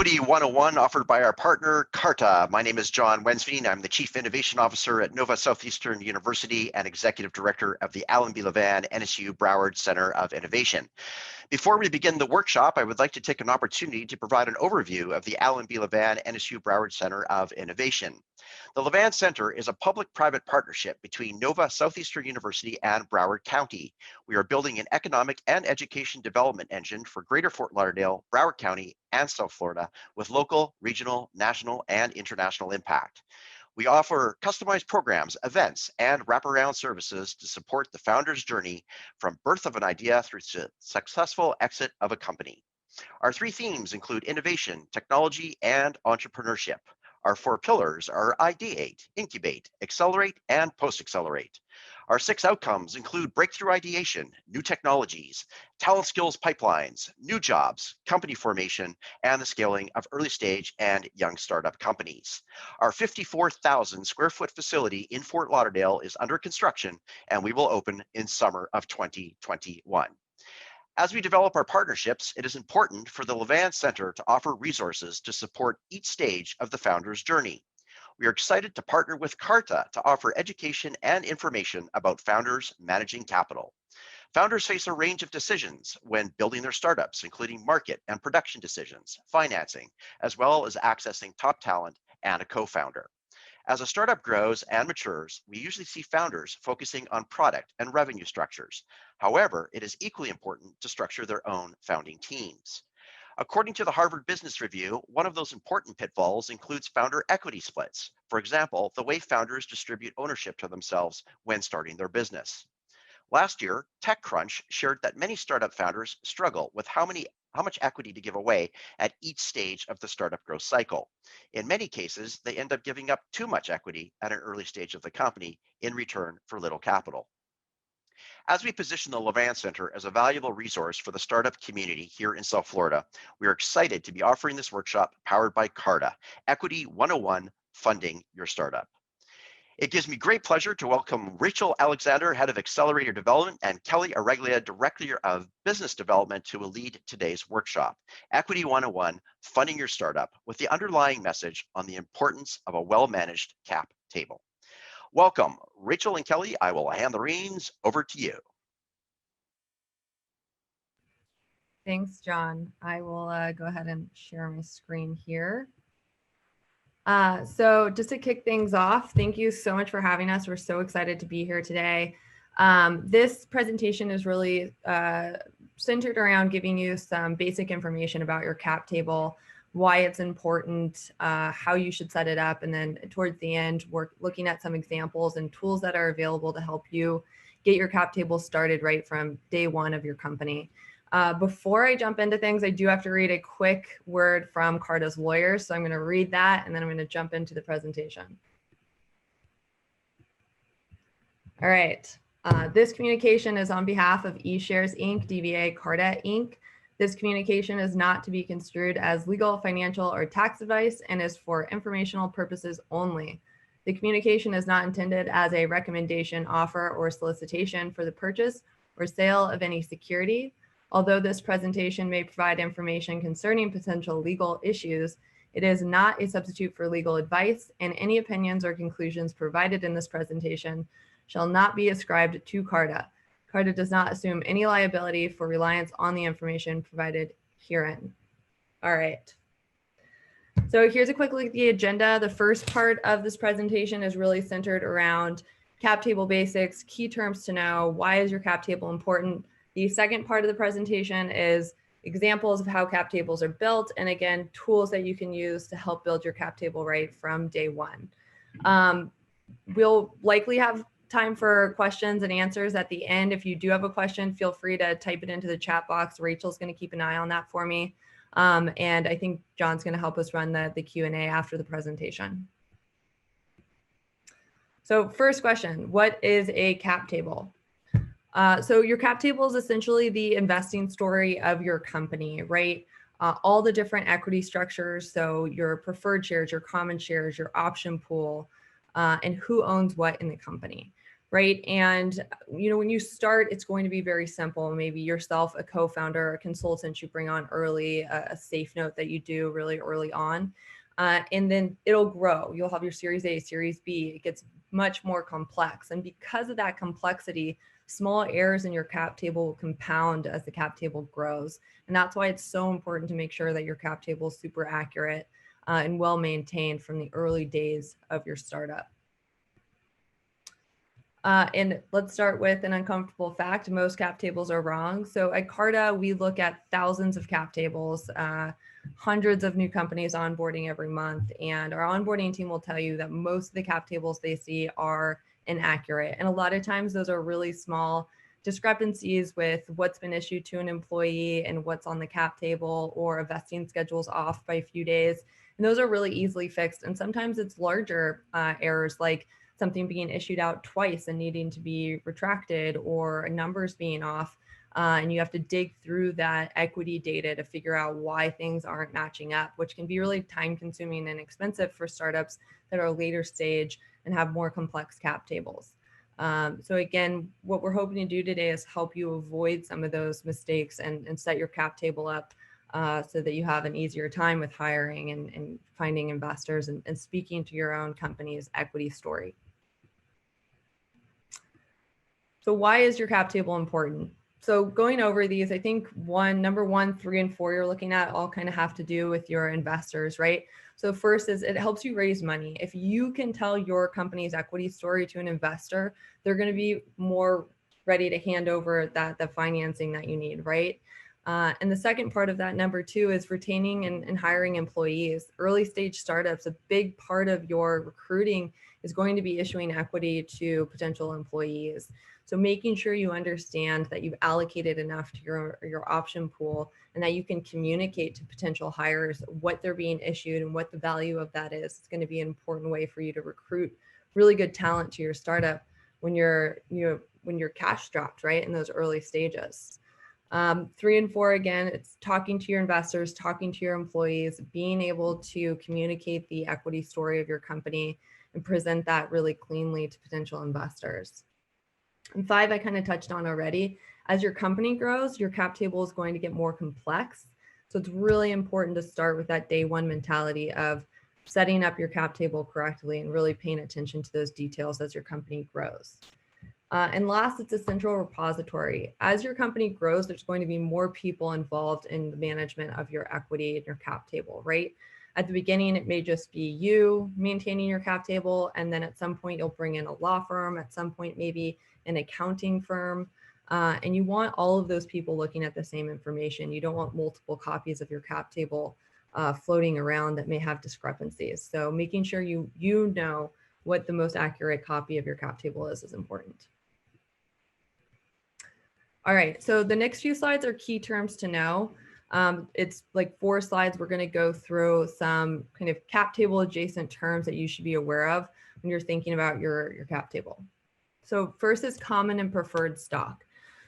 Equity 101 offered by our partner, Carta. My name is John Wensveen. I'm the Chief Innovation Officer at Nova Southeastern University and Executive Director of the Alan B. Levan NSU Broward Center of Innovation. Before we begin the workshop, I would like to take an opportunity to provide an overview of the Alan B. Levan NSU Broward Center of Innovation. The Levan Center is a public-private partnership between Nova Southeastern University and Broward County. We are building an economic and education development engine for Greater Fort Lauderdale, Broward County, and South Florida with local, regional, national, and international impact. We offer customized programs, events, and wraparound services to support the founder's journey from birth of an idea through successful exit of a company. Our three themes include innovation, technology, and entrepreneurship. Our four pillars are ideate, incubate, accelerate, and post-accelerate. Our six outcomes include breakthrough ideation, new technologies, talent skills pipelines, new jobs, company formation, and the scaling of early stage and young startup companies. Our 54,000 square foot facility in Fort Lauderdale is under construction, and we will open in summer of 2021. As we develop our partnerships, it is important for the Levan Center to offer resources to support each stage of the founder's journey. We are excited to partner with Carta to offer education and information about founders managing capital. Founders face a range of decisions when building their startups, including market and production decisions, financing, as well as accessing top talent and a co-founder. As a startup grows and matures, we usually see founders focusing on product and revenue structures. However, it is equally important to structure their own founding teams. According to the Harvard Business Review, one of those important pitfalls includes founder equity splits. For example, the way founders distribute ownership to themselves when starting their business. Last year, TechCrunch shared that many startup founders struggle with how much equity to give away at each stage of the startup growth cycle. In many cases, they end up giving up too much equity at an early stage of the company in return for little capital. As we position the Levan Center as a valuable resource for the startup community here in South Florida, we are excited to be offering this workshop powered by Carta, Equity 101, Funding Your Startup. It gives me great pleasure to welcome Rachel Alexander, Head of Accelerator Development, and Kelley, Oreglia, Director of Business Development, who will lead today's workshop, Equity 101, Funding Your Startup, with the underlying message on the importance of a well-managed cap table. Welcome, Rachel and Kelley. I will hand the reins over to you. Thanks, John. I will go ahead and share my screen here. So just to kick things off, thank you so much for having us. We're so excited to be here today. This presentation is really centered around giving you some basic information about your cap table, why it's important, how you should set it up, and then towards the end, we're looking at some examples and tools that are available to help you get your cap table started right from day one of your company. Before I jump into things, I do have to read a quick word from Carta's lawyers. So I'm going to read that and then I'm going to jump into the presentation. All right. This communication is on behalf of eShares Inc., DBA Carta Inc. This communication is not to be construed as legal, financial, or tax advice and is for informational purposes only. The communication is not intended as a recommendation, offer, or solicitation for the purchase or sale of any security. Although this presentation may provide information concerning potential legal issues, it is not a substitute for legal advice, and any opinions or conclusions provided in this presentation shall not be ascribed to Carta. Carta does not assume any liability for reliance on the information provided herein. All right. So here's a quick look at the agenda. The first part of this presentation is really centered around cap table basics, key terms to know, why is your cap table important. The second part of the presentation is examples of how cap tables are built, and again, tools that you can use to help build your cap table right from day one. We'll likely have time for questions and answers at the end. If you do have a question, feel free to type it into the chat box. Rachel's going to keep an eye on that for me. And I think John's going to help us run the Q&A after the presentation. So first question, what is a cap table? So your cap table is essentially the investing story of your company, right? All the different equity structures, so your preferred shares, your common shares, your option pool, and who owns what in the company, right? And, when you start, it's going to be very simple. Maybe yourself, a co-founder, a consultant you bring on early, a safe note that you do really early on. And then it'll grow. You'll have your Series A, Series B. It gets much more complex. And because of that complexity, small errors in your cap table will compound as the cap table grows. And that's why it's so important to make sure that your cap table is super accurate and well maintained from the early days of your startup. And let's start with an uncomfortable fact. Most cap tables are wrong. So at Carta, we look at thousands of cap tables, hundreds of new companies onboarding every month. And our onboarding team will tell you that most of the cap tables they see are inaccurate. And a lot of times those are really small discrepancies with what's been issued to an employee and what's on the cap table, or a vesting schedule's off by a few days. And those are really easily fixed. And sometimes it's larger errors, like something being issued out twice and needing to be retracted, or numbers being off. And you have to dig through that equity data to figure out why things aren't matching up, which can be really time consuming and expensive for startups that are later stage and have more complex cap tables. So again, what we're hoping to do today is help you avoid some of those mistakes and set your cap table up so that you have an easier time with hiring and finding investors and speaking to your own company's equity story. So why is your cap table important? So going over these, I think number 1, 3, and 4 you're looking at all kind of have to do with your investors, right? So first is it helps you raise money. If you can tell your company's equity story to an investor, they're going to be more ready to hand over the financing that you need, right? And the second part of that, number 2, is retaining and hiring employees. Early stage startups, a big part of your recruiting is going to be issuing equity to potential employees. So making sure you understand that you've allocated enough to your option pool and that you can communicate to potential hires what they're being issued and what the value of that is. It's going to be an important way for you to recruit really good talent to your startup when you're cash strapped, right, in those early stages. 3 and 4, again, it's talking to your investors, talking to your employees, being able to communicate the equity story of your company and present that really cleanly to potential investors. And 5, I kind of touched on already. As your company grows, your cap table is going to get more complex. So it's really important to start with that day one mentality of setting up your cap table correctly and really paying attention to those details as your company grows. And last, it's a central repository. As your company grows, there's going to be more people involved in the management of your equity and your cap table, right? At the beginning, it may just be you maintaining your cap table. And then at some point, you'll bring in a law firm. At some point, maybe an accounting firm. And you want all of those people looking at the same information. You don't want multiple copies of your cap table floating around that may have discrepancies. So making sure you know what the most accurate copy of your cap table is important. All right, so the next few slides are key terms to know. It's like 4 slides. We're going to go through some kind of cap table adjacent terms that you should be aware of when you're thinking about your cap table. So first is common and preferred stock.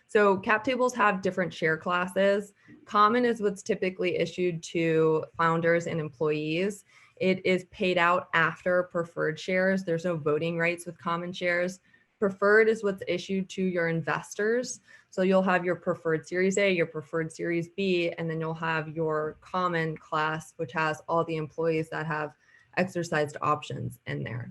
So cap tables have different share classes. Common is what's typically issued to founders and employees. It is paid out after preferred shares. There's no voting rights with common shares. Preferred is what's issued to your investors. So you'll have your preferred Series A, your preferred Series B, and then you'll have your common class, which has all the employees that have exercised options in there.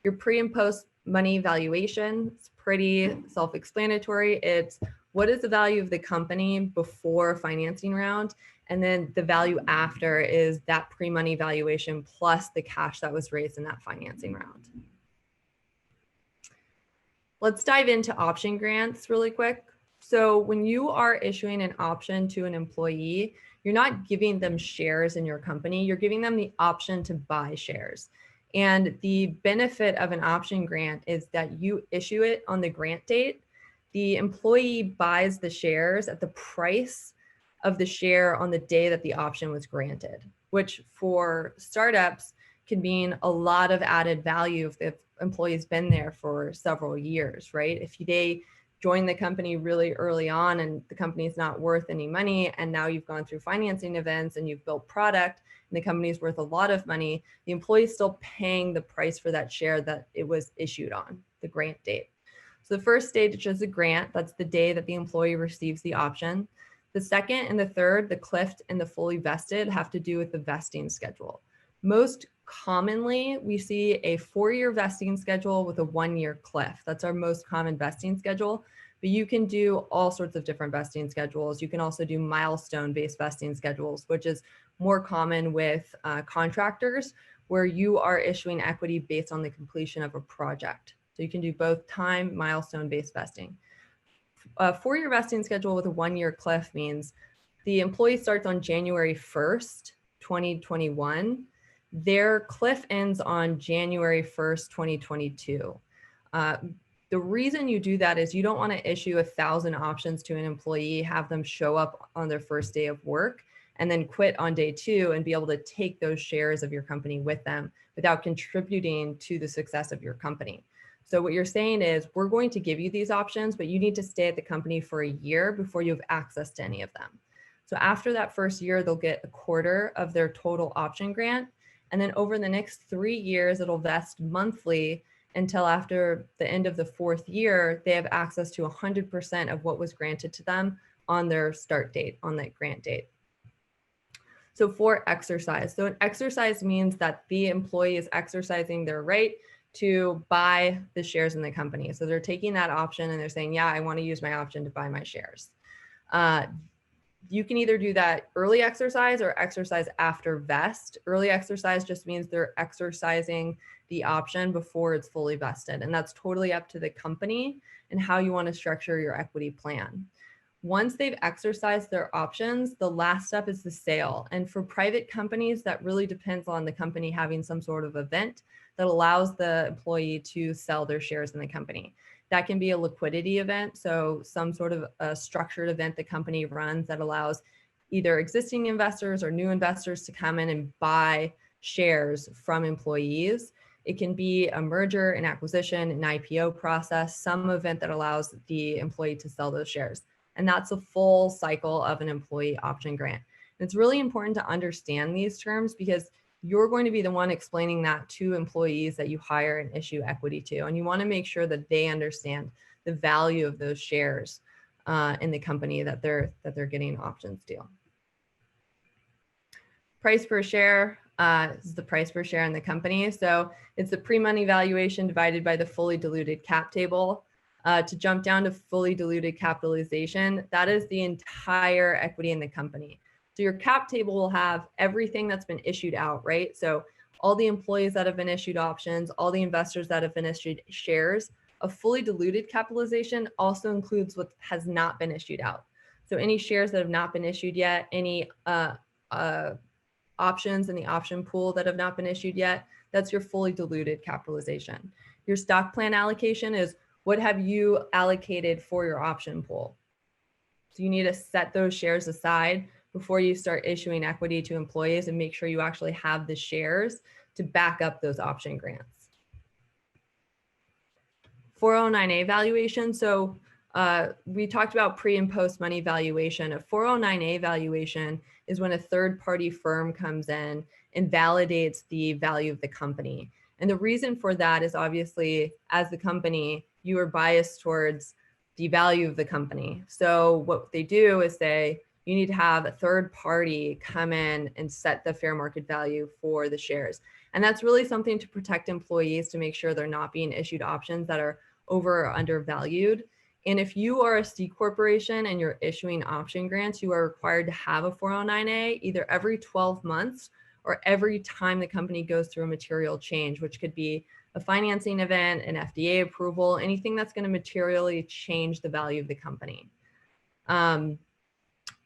Your pre and post money valuation, it's pretty self-explanatory. It's what is the value of the company before financing round? And then the value after is that pre-money valuation plus the cash that was raised in that financing round. Let's dive into option grants really quick. So when you are issuing an option to an employee, you're not giving them shares in your company, you're giving them the option to buy shares. And the benefit of an option grant is that you issue it on the grant date. The employee buys the shares at the price of the share on the day that the option was granted, which for startups can mean a lot of added value if the employee's been there for several years, right? If they join the company really early on and the company is not worth any money, and now you've gone through financing events and you've built product and the company is worth a lot of money, the employee is still paying the price for that share that it was issued on the grant date. So the first stage is a grant. That's the day that the employee receives the option. The second and the third, the cliff and the fully vested, have to do with the vesting schedule. Most commonly, we see a 4-year vesting schedule with a 1-year cliff. That's our most common vesting schedule. But you can do all sorts of different vesting schedules. You can also do milestone-based vesting schedules, which is more common with contractors, where you are issuing equity based on the completion of a project. So you can do both time milestone-based vesting. A 4-year vesting schedule with a 1-year cliff means the employee starts on January 1st, 2021. Their cliff ends on January 1st, 2022. The reason you do that is you don't want to issue 1,000 options to an employee, have them show up on their first day of work, and then quit on day 2 and be able to take those shares of your company with them without contributing to the success of your company. So what you're saying is, we're going to give you these options, but you need to stay at the company for a year before you have access to any of them. So after that first year, they'll get a quarter of their total option grant. And then over the next 3 years, it'll vest monthly until after the end of the 4th year, they have access to 100% of what was granted to them on their start date, on that grant date. So for exercise, so an exercise means that the employee is exercising their right to buy the shares in the company. So they're taking that option and they're saying, yeah, I want to use my option to buy my shares. You can either do that early exercise or exercise after vest. Early exercise just means they're exercising the option before it's fully vested. And that's totally up to the company and how you want to structure your equity plan. Once they've exercised their options, the last step is the sale. And for private companies, that really depends on the company having some sort of event that allows the employee to sell their shares in the company. That can be a liquidity event, so some sort of a structured event the company runs that allows either existing investors or new investors to come in and buy shares from employees. It can be a merger, an acquisition, an IPO process, some event that allows the employee to sell those shares. And that's a full cycle of an employee option grant. And it's really important to understand these terms because you're going to be the one explaining that to employees that you hire and issue equity to. And you want to make sure that they understand the value of those shares in the company that they're getting options to. Price per share is the price per share in the company. So it's the pre-money valuation divided by the fully diluted cap table. To jump down to fully diluted capitalization, that is the entire equity in the company. So your cap table will have everything that's been issued out, right? So all the employees that have been issued options, all the investors that have been issued shares. A fully diluted capitalization also includes what has not been issued out. So any shares that have not been issued yet, any options in the option pool that have not been issued yet, that's your fully diluted capitalization. Your stock plan allocation is what have you allocated for your option pool. So you need to set those shares aside before you start issuing equity to employees and make sure you actually have the shares to back up those option grants. 409A valuation. So we talked about pre and post money valuation. A 409A valuation is when a third party firm comes in and validates the value of the company. And the reason for that is obviously as the company, you are biased towards the value of the company. So what they do is say, you need to have a third party come in and set the fair market value for the shares. And that's really something to protect employees to make sure they're not being issued options that are over or undervalued. And if you are a C corporation and you're issuing option grants, you are required to have a 409A either every 12 months or every time the company goes through a material change, which could be a financing event, an FDA approval, anything that's going to materially change the value of the company.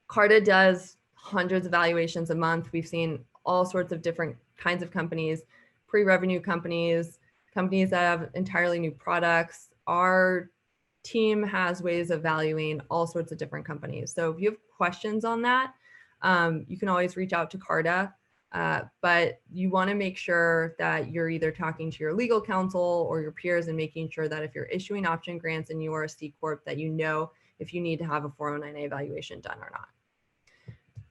Carta does hundreds of valuations a month. We've seen all sorts of different kinds of companies, pre-revenue companies, companies that have entirely new products. Our team has ways of valuing all sorts of different companies. So if you have questions on that, you can always reach out to Carta. But you want to make sure that you're either talking to your legal counsel or your peers and making sure that if you're issuing option grants and you are a C Corp, that you know if you need to have a 409A evaluation done or not.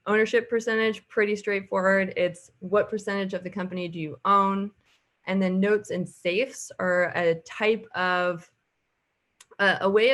Ownership percentage, pretty straightforward. It's what percentage of the company do you own? And then notes and safes are a type of a way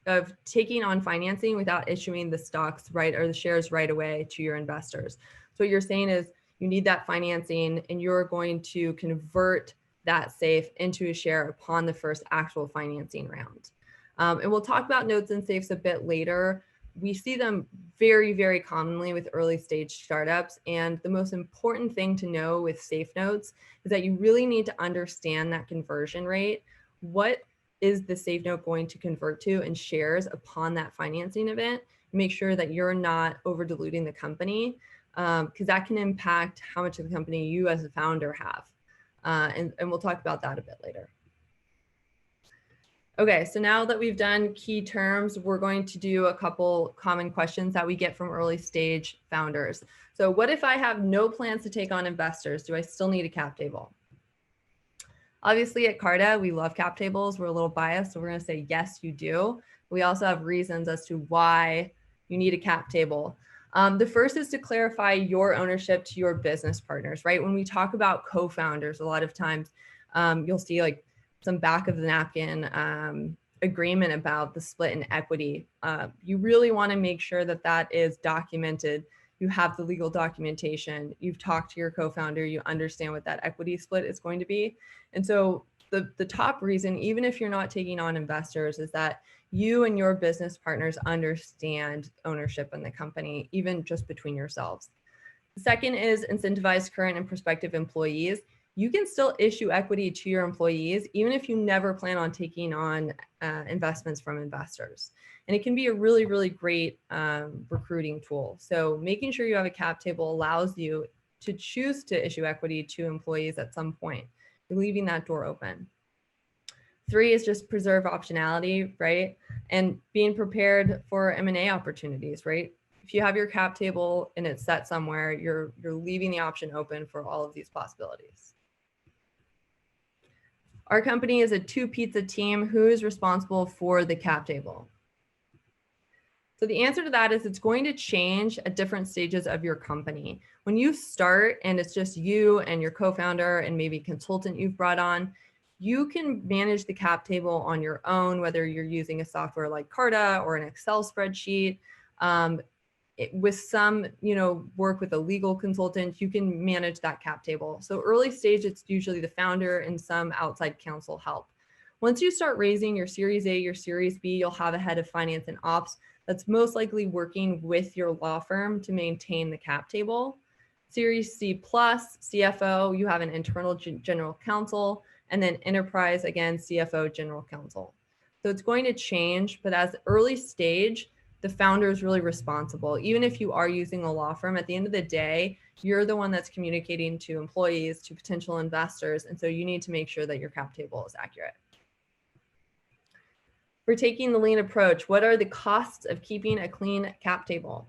of taking on financing without issuing the stocks right or the shares right away to your investors. So what you're saying is you need that financing and you're going to convert that safe into a share upon the first actual financing round. And we'll talk about notes and safes a bit later. We see them very, very commonly with early stage startups. And the most important thing to know with safe notes is that you really need to understand that conversion rate. What is the safe note going to convert to in shares upon that financing event? Make sure that you're not over diluting the company, because that can impact how much of the company you as a founder have. And we'll talk about that a bit later. Okay, so now that we've done key terms, we're going to do a couple common questions that we get from early stage founders. So what if I have no plans to take on investors? Do I still need a cap table? Obviously at Carta, we love cap tables. We're a little biased, so we're gonna say, yes, you do. We also have reasons as to why you need a cap table. The first is to clarify your ownership to your business partners, right? When we talk about co-founders, a lot of times you'll see like some back of the napkin agreement about the split in equity. You really wanna make sure that that is documented. You have the legal documentation, you've talked to your co-founder, you understand what that equity split is going to be. And so the top reason, even if you're not taking on investors, is that you and your business partners understand ownership in the company, even just between yourselves. The second is incentivize current and prospective employees. You can still issue equity to your employees, even if you never plan on taking on investments from investors. And it can be a really, really great recruiting tool. So making sure you have a cap table allows you to choose to issue equity to employees at some point. You're leaving that door open. 3 is just preserve optionality, right? And being prepared for M&A opportunities, right? If you have your cap table and it's set somewhere, you're leaving the option open for all of these possibilities. Our company is a 2-pizza team. Who is responsible for the cap table? So the answer to that is it's going to change at different stages of your company. When you start and it's just you and your co-founder and maybe consultant you've brought on, you can manage the cap table on your own, whether you're using a software like Carta or an Excel spreadsheet. With some, work with a legal consultant, you can manage that cap table. So early stage, it's usually the founder and some outside counsel help. Once you start raising your Series A, your Series B, you'll have a head of finance and ops that's most likely working with your law firm to maintain the cap table. Series C plus, CFO, you have an internal general counsel, and then enterprise, again, CFO, general counsel. So it's going to change, but as early stage, the founder is really responsible. Even if you are using a law firm, at the end of the day, you're the one that's communicating to employees, to potential investors, and so you need to make sure that your cap table is accurate. For taking the lean approach, what are the costs of keeping a clean cap table?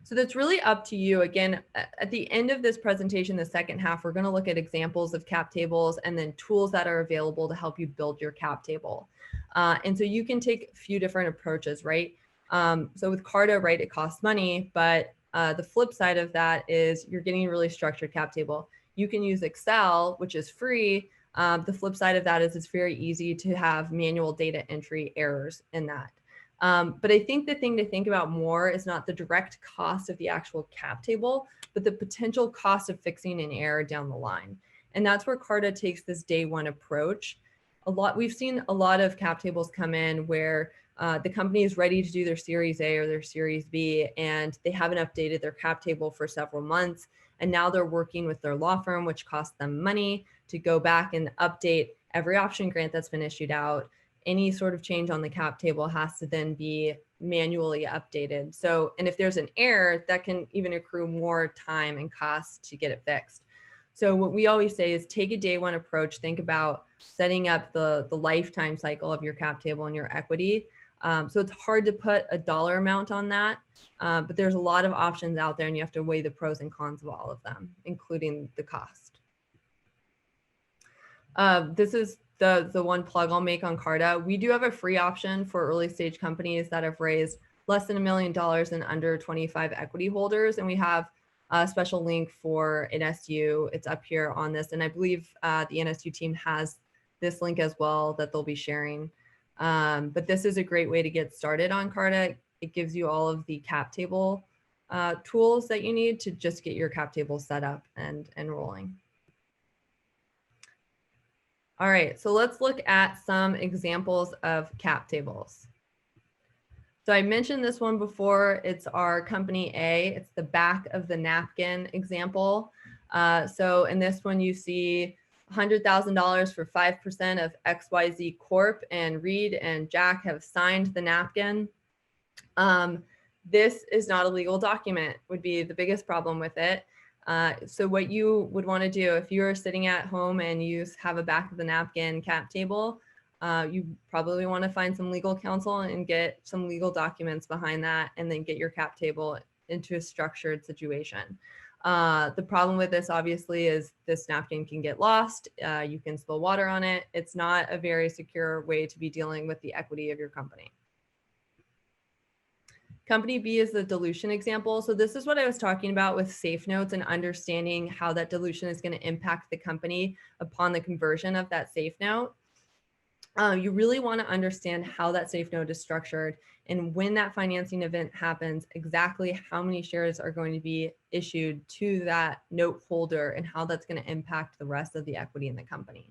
So that's really up to you. Again, at the end of this presentation, the second half, we're going to look at examples of cap tables and then tools that are available to help you build your cap table. And so you can take a few different approaches, right? So with Carta, right, it costs money, but the flip side of that is you're getting a really structured cap table. You can use Excel, which is free. The flip side of that is it's very easy to have manual data entry errors in that. But I think the thing to think about more is not the direct cost of the actual cap table, but the potential cost of fixing an error down the line. And that's where Carta takes this day one approach. We've seen a lot of cap tables come in where the company is ready to do their Series A or their Series B, and they haven't updated their cap table for several months. And now they're working with their law firm, which costs them money to go back and update every option grant that's been issued out. Any sort of change on the cap table has to then be manually updated. So, and if there's an error, that can even accrue more time and cost to get it fixed. So what we always say is take a day one approach, think about setting up the lifetime cycle of your cap table and your equity. So it's hard to put a dollar amount on that, but there's a lot of options out there and you have to weigh the pros and cons of all of them, including the cost. This is the one plug I'll make on Carta. We do have a free option for early stage companies that have raised less than $1 million and under 25 equity holders. And we have a special link for NSU. It's up here on this. And I believe the NSU team has this link as well that they'll be sharing. But this is a great way to get started on Carta. It gives you all of the cap table tools that you need to just get your cap table set up and rolling. All right, so let's look at some examples of cap tables. So I mentioned this one before. It's our company A. It's the back of the napkin example. So in this one, you see $100,000 for 5% of XYZ Corp, and Reed and Jack have signed the napkin. This is not a legal document, would be the biggest problem with it. So what you would want to do if you're sitting at home and you have a back of the napkin cap table, you probably want to find some legal counsel and get some legal documents behind that, and then get your cap table into a structured situation. The problem with this obviously is this napkin can get lost. You can spill water on it. It's not a very secure way to be dealing with the equity of your company. Company B is the dilution example. So this is what I was talking about with safe notes and understanding how that dilution is going to impact the company upon the conversion of that safe note. You really want to understand how that safe note is structured, and when that financing event happens, exactly how many shares are going to be issued to that note holder and how that's going to impact the rest of the equity in the company.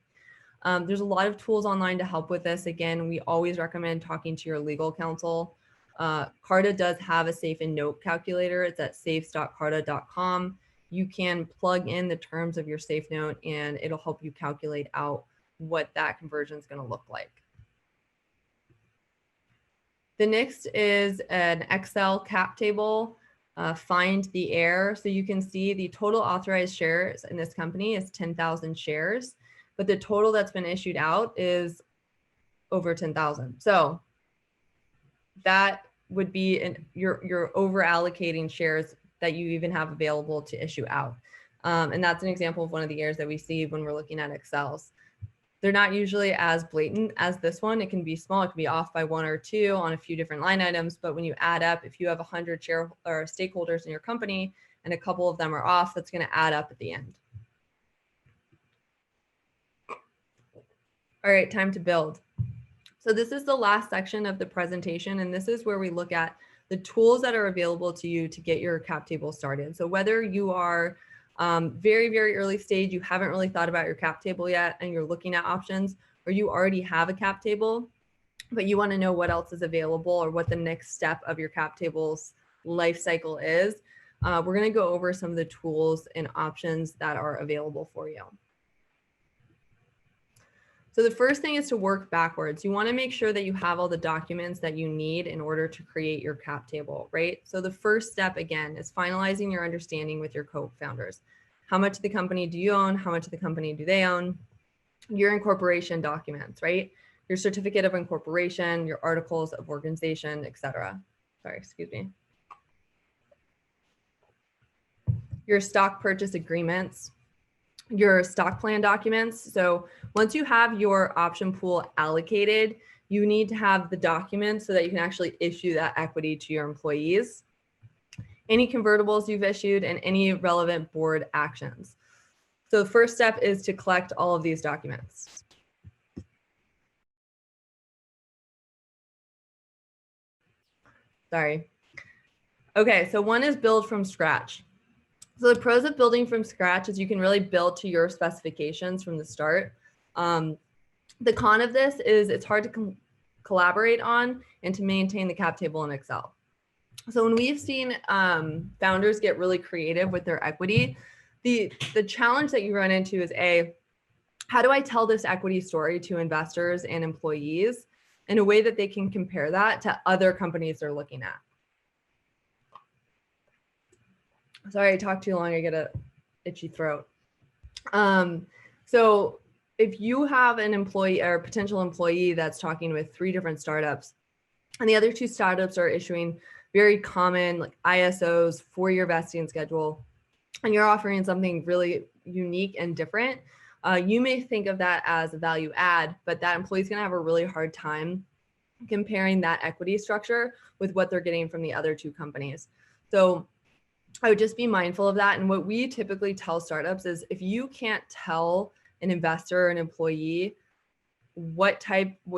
There's a lot of tools online to help with this. Again, we always recommend talking to your legal counsel. Carta does have a safe and note calculator. It's at safes.carta.com. You can plug in the terms of your safe note and it'll help you calculate out what that conversion is going to look like. The next is an Excel cap table, find the heir. So you can see the total authorized shares in this company is 10,000 shares, but the total that's been issued out is over 10,000. So that would be you're over allocating shares that you even have available to issue out. And that's an example of one of the errors that we see when we're looking at Excels. They're not usually as blatant as this one. It can be small, it can be off by 1 or 2 on a few different line items, but when you add up, if you have 100 share or stakeholders in your company and a couple of them are off, that's going to add up at the end. All right, time to build. So this is the last section of the presentation, and this is where we look at the tools that are available to you to get your cap table started. So whether you are very, very early stage, you haven't really thought about your cap table yet, and you're looking at options, or you already have a cap table, but you want to know what else is available or what the next step of your cap table's life cycle is, we're going to go over some of the tools and options that are available for you. So the first thing is to work backwards. You want to make sure that you have all the documents that you need in order to create your cap table, right? So the first step, again, is finalizing your understanding with your co-founders. How much of the company do you own? How much of the company do they own? Your incorporation documents, right? Your certificate of incorporation, your articles of organization, etc. Sorry, excuse me. Your stock purchase agreements, your stock plan documents. So once you have your option pool allocated, you need to have the documents so that you can actually issue that equity to your employees, any convertibles you've issued, and any relevant board actions. So the first step is to collect all of these documents. Sorry. Okay, so one is build from scratch. So the pros of building from scratch is you can really build to your specifications from the start. The con of this is it's hard to collaborate on and to maintain the cap table in Excel. So when we've seen founders get really creative with their equity, the challenge that you run into is how do I tell this equity story to investors and employees in a way that they can compare that to other companies they're looking at? Sorry, I talked too long. I get a itchy throat. So if you have an employee or a potential employee that's talking with 3 different startups, and the other 2 startups are issuing very common like ISOs, 4-year vesting schedule, and you're offering something really unique and different, you may think of that as a value add, but that employee's going to have a really hard time comparing that equity structure with what they're getting from the other 2 companies. So I would just be mindful of that. And what we typically tell startups is if you can't tell an investor or an employee what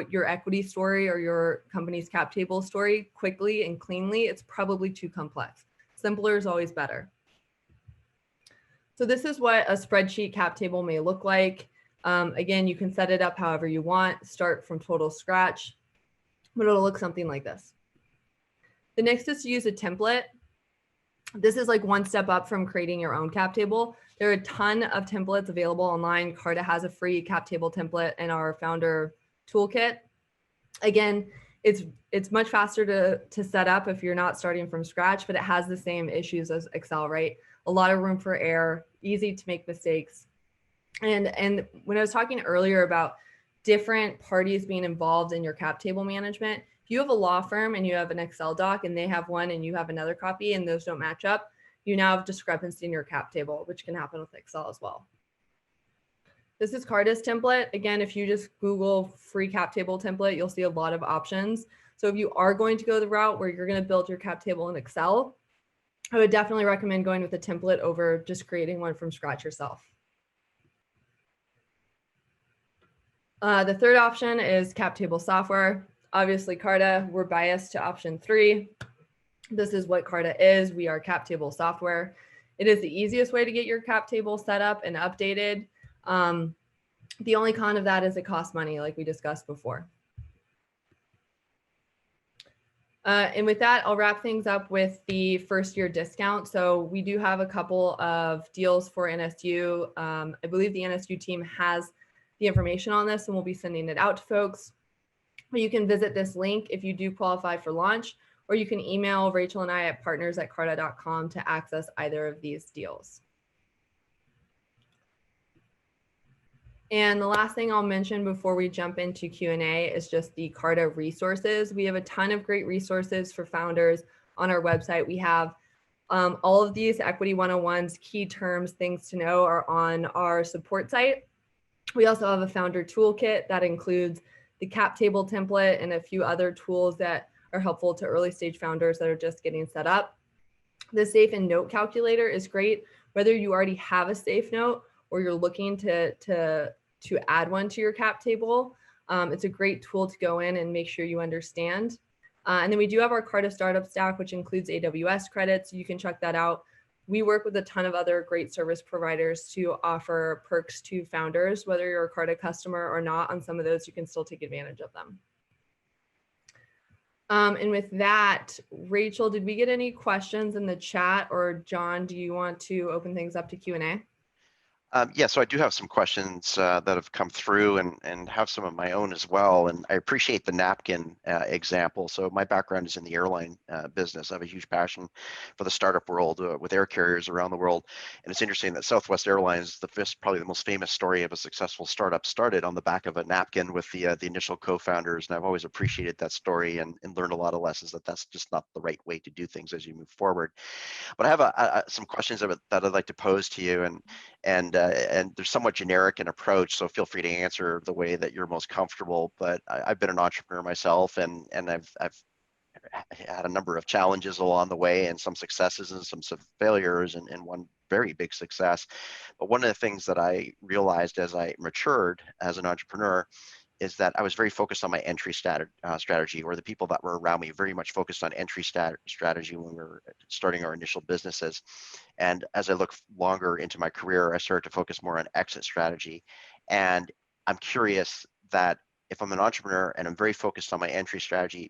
your equity story or your company's cap table story quickly and cleanly, it's probably too complex. Simpler is always better. So this is what a spreadsheet cap table may look like. Again, you can set it up however you want, start from total scratch, but it'll look something like this. The next is to use a template. This is like one step up from creating your own cap table. There are a ton of templates available online. Carta has a free cap table template in our founder toolkit. Again, it's much faster to set up if you're not starting from scratch, but it has the same issues as Excel, right? A lot of room for error, easy to make mistakes. And when I was talking earlier about different parties being involved in your cap table management, if you have a law firm and you have an Excel doc and they have one and you have another copy and those don't match up, you now have discrepancy in your cap table, which can happen with Excel as well. This is Carta's template. Again, if you just Google free cap table template, you'll see a lot of options. So if you are going to go the route where you're going to build your cap table in Excel, I would definitely recommend going with a template over just creating one from scratch yourself. The third option is cap table software. Obviously, Carta, we're biased to option 3. This is what Carta is. We are cap table software. It is the easiest way to get your cap table set up and updated. The only con of that is it costs money, like we discussed before. And with that, I'll wrap things up with the first year discount. So we do have a couple of deals for NSU. I believe the NSU team has the information on this and we'll be sending it out to folks. But you can visit this link if you do qualify for launch, or you can email Rachel and I at partners@carta.com to access either of these deals. And the last thing I'll mention before we jump into Q&A is just the Carta resources. We have a ton of great resources for founders on our website. We have all of these Equity 101s, key terms, things to know are on our support site. We also have a founder toolkit that includes the cap table template and a few other tools that are helpful to early stage founders that are just getting set up. The safe and note calculator is great, whether you already have a safe note or you're looking to add one to your cap table. It's a great tool to go in and make sure you understand. And then we do have our Carta startup stack, which includes AWS credits. You can check that out. We work with a ton of other great service providers to offer perks to founders, whether you're a Carta customer or not. On some of those, you can still take advantage of them. And with that, Rachel, did we get any questions in the chat, or John, do you want to open things up to Q&A? Yeah, so I do have some questions that have come through and have some of my own as well. And I appreciate the napkin example. So my background is in the airline business. I have a huge passion for the startup world with air carriers around the world. And it's interesting that Southwest Airlines, probably the most famous story of a successful startup, started on the back of a napkin with the initial co-founders. And I've always appreciated that story and learned a lot of lessons that that's just not the right way to do things as you move forward. But I have some questions that I'd like to pose to you, and they're somewhat generic in approach, so feel free to answer the way that you're most comfortable. But I've been an entrepreneur myself, and I've had a number of challenges along the way, and some successes and some failures, and one very big success. But one of the things that I realized as I matured as an entrepreneur is that I was very focused on my entry strategy, or the people that were around me very much focused on entry strategy when we were starting our initial businesses. And as I look longer into my career, I started to focus more on exit strategy. And I'm curious that if I'm an entrepreneur and I'm very focused on my entry strategy,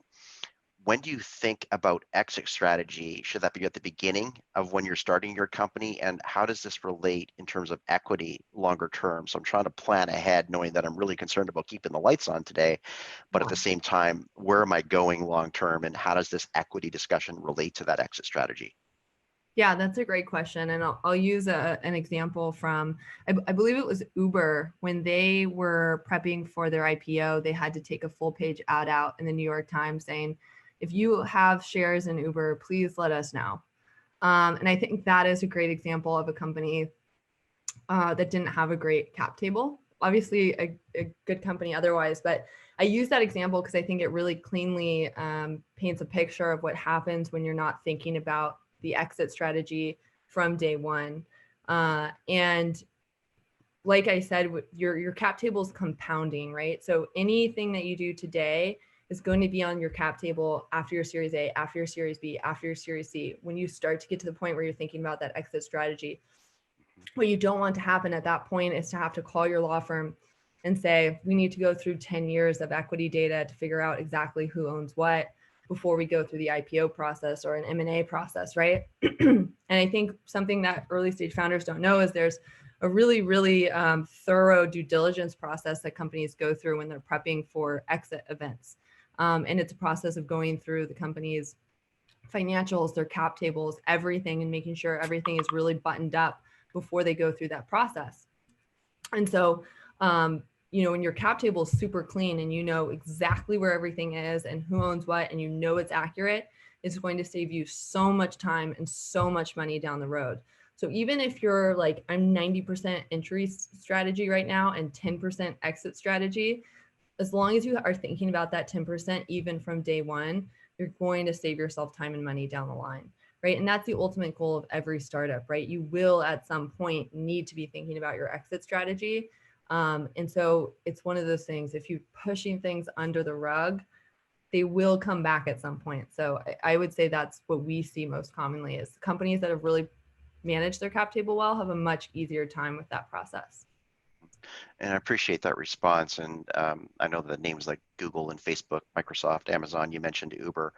when do you think about exit strategy? Should that be at the beginning of when you're starting your company? And how does this relate in terms of equity longer term? So I'm trying to plan ahead, knowing that I'm really concerned about keeping the lights on today, but at the same time, where am I going long term? And how does this equity discussion relate to that exit strategy? Yeah, that's a great question. And I'll use an example from, I believe it was Uber. When they were prepping for their IPO, they had to take a full page ad out in the New York Times saying, if you have shares in Uber, please let us know. And I think that is a great example of a company that didn't have a great cap table. Obviously a good company otherwise, but I use that example because I think it really cleanly paints a picture of what happens when you're not thinking about the exit strategy from day one. And like I said, your cap table is compounding, right? So anything that you do today is going to be on your cap table after your Series A, after your Series B, after your Series C. When you start to get to the point where you're thinking about that exit strategy, what you don't want to happen at that point is to have to call your law firm and say, we need to go through 10 years of equity data to figure out exactly who owns what before we go through the IPO process or an M&A process, right? And I think something that early stage founders don't know is there's a really, really thorough due diligence process that companies go through when they're prepping for exit events. And it's a process of going through the company's financials, their cap tables, everything, and making sure everything is really buttoned up before they go through that process. And so, when your cap table is super clean and you know exactly where everything is and who owns what, and you know it's accurate, it's going to save you so much time and so much money down the road. So even if you're like, I'm 90% entry strategy right now and 10% exit strategy, as long as you are thinking about that 10% even from day one, you're going to save yourself time and money down the line, right? And that's the ultimate goal of every startup, right? You will at some point need to be thinking about your exit strategy. And so it's one of those things, if you're pushing things under the rug, they will come back at some point. So I would say that's what we see most commonly is companies that have really managed their cap table well have a much easier time with that process. And I appreciate that response. And I know the names like Google and Facebook, Microsoft, Amazon, you mentioned Uber,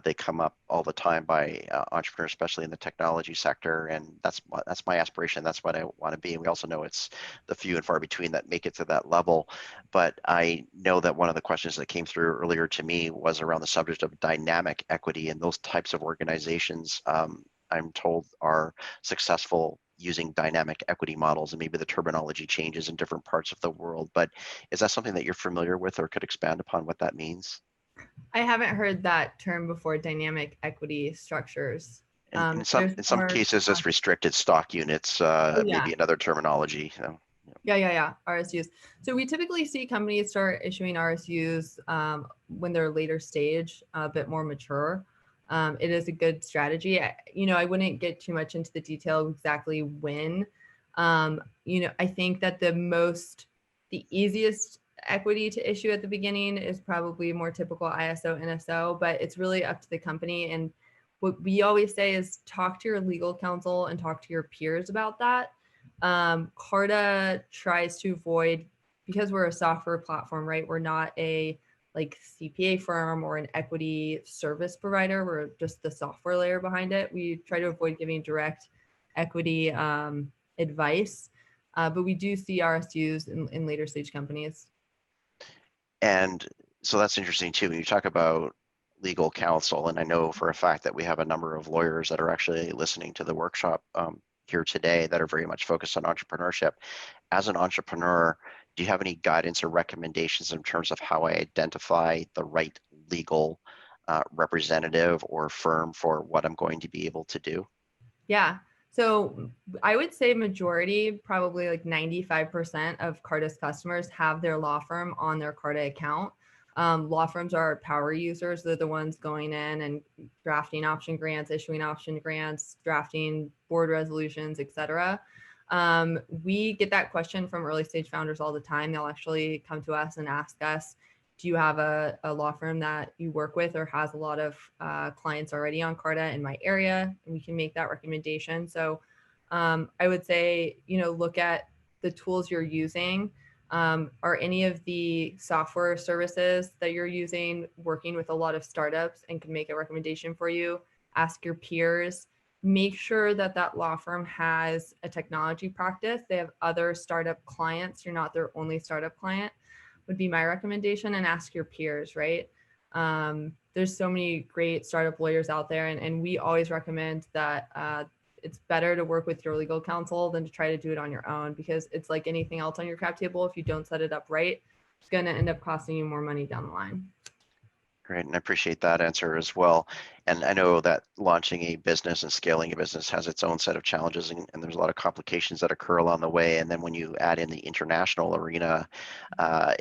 they come up all the time by entrepreneurs, especially in the technology sector. And that's my aspiration. That's what I want to be. And we also know it's the few and far between that make it to that level. But I know that one of the questions that came through earlier to me was around the subject of dynamic equity, and those types of organizations I'm told are successful using dynamic equity models, and maybe the terminology changes in different parts of the world. But is that something that you're familiar with or could expand upon what that means? I haven't heard that term before, dynamic equity structures. In some cases, it's restricted stock units, maybe another terminology. Yeah. RSUs. So we typically see companies start issuing RSUs when they're later stage, a bit more mature. It is a good strategy. I wouldn't get too much into the detail of exactly when. I think that the easiest equity to issue at the beginning is probably more typical ISO, NSO, but it's really up to the company. And what we always say is talk to your legal counsel and talk to your peers about that. Carta tries to avoid, because we're a software platform, right? We're not a like CPA firm or an equity service provider. We're just the software layer behind it. We try to avoid giving direct equity advice, but we do see RSUs in later stage companies. And so that's interesting too. When you talk about legal counsel, and I know for a fact that we have a number of lawyers that are actually listening to the workshop here today that are very much focused on entrepreneurship. As an entrepreneur, do you have any guidance or recommendations in terms of how I identify the right legal representative or firm for what I'm going to be able to do? Yeah. So I would say majority, probably like 95% of Carta's customers have their law firm on their Carta account. Law firms are power users. They're the ones going in and drafting option grants, issuing option grants, drafting board resolutions, etc. We get that question from early stage founders all the time. They'll actually come to us and ask us, do you have a law firm that you work with or has a lot of clients already on Carta in my area? And we can make that recommendation. So I would say, look at the tools you're using. Are any of the software services that you're using working with a lot of startups and can make a recommendation for you? Ask your peers. Make sure that that law firm has a technology practice. They have other startup clients. You're not their only startup client, would be my recommendation. And ask your peers, right? There's so many great startup lawyers out there. And we always recommend that it's better to work with your legal counsel than to try to do it on your own, because it's like anything else on your cap table. If you don't set it up right, it's going to end up costing you more money down the line. Great, and I appreciate that answer as well. And I know that launching a business and scaling a business has its own set of challenges, and there's a lot of complications that occur along the way. And then when you add in the international arena,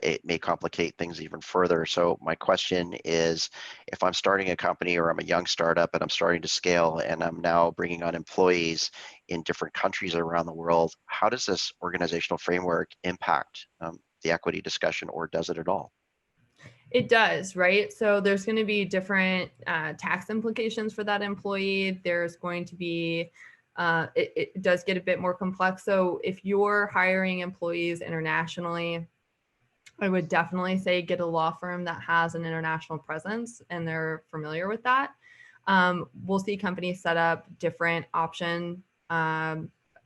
it may complicate things even further. So my question is, if I'm starting a company or I'm a young startup and I'm starting to scale and I'm now bringing on employees in different countries around the world, how does this organizational framework impact the equity discussion, or does it at all? It does, right? So there's going to be different tax implications for that employee. There's going to be, it does get a bit more complex. So if you're hiring employees internationally, I would definitely say get a law firm that has an international presence and they're familiar with that. We'll see companies set up different option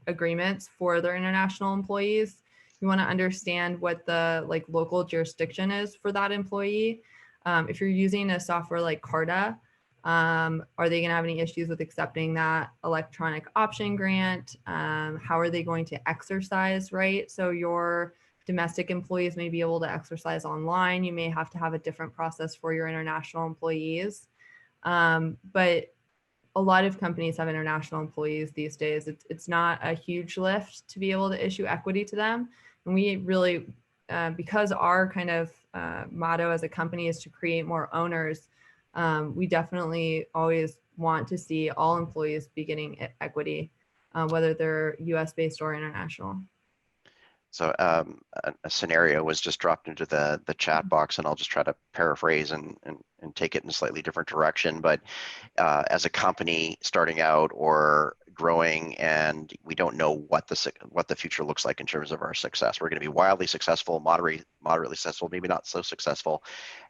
agreements for their international employees. You want to understand what the local jurisdiction is for that employee. If you're using a software like Carta, are they going to have any issues with accepting that electronic option grant? How are they going to exercise, right? So your domestic employees may be able to exercise online. You may have to have a different process for your international employees. But a lot of companies have international employees these days. It's not a huge lift to be able to issue equity to them. And we really, because our kind of motto as a company is to create more owners, we definitely always want to see all employees be getting equity, whether they're US based or international. So a scenario was just dropped into the chat box, and I'll just try to paraphrase and take it in a slightly different direction. But as a company starting out or growing, and we don't know what the future looks like in terms of our success. We're going to be wildly successful, moderately successful, maybe not so successful.